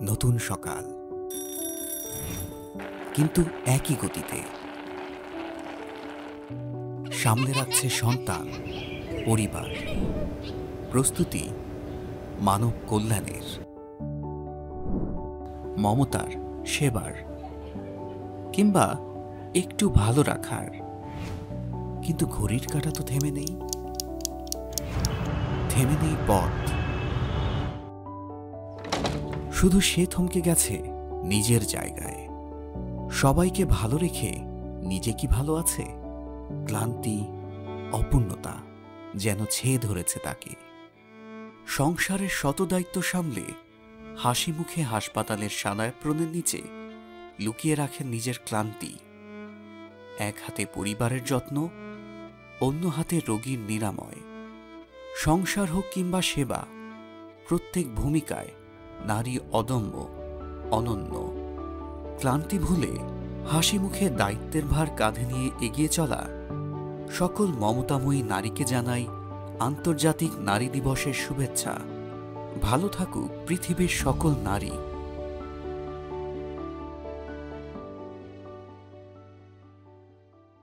নতুন সকাল, কিন্তু একই গতিতে। সামনে রাখছে সন্তান, পরিবার, প্রস্তুতি মানব কল্যাণের, মমতার, সেবার, কিংবা একটু ভালো রাখার। কিন্তু ঘড়ির কাঁটা তো থেমে নেই, থেমে নেই পথ। শুধু সে থমকে গেছে নিজের জায়গায়। সবাইকে ভালো রেখে নিজে কি ভালো আছে? ক্লান্তি, অপূর্ণতা যেন ছেয়ে ধরেছে তাকে। সংসারের শত দায়িত্ব সামলে হাসি মুখে হাসপাতালের সাদায়প্রনের নিচে লুকিয়ে রাখেন নিজের ক্লান্তি। এক হাতে পরিবারের যত্ন, অন্য হাতে রোগীর নিরাময়। সংসার হোক কিংবা সেবা, প্রত্যেক ভূমিকায় নারী অদম্য, অনন্য। ক্লান্তি ভুলে হাসি মুখে দায়িত্বের ভার কাঁধে নিয়ে এগিয়ে চলা সকল মমতাময়ী নারীকে জানাই আন্তর্জাতিক নারী দিবসের শুভেচ্ছা। ভালো থাকুক পৃথিবীর সকল নারী।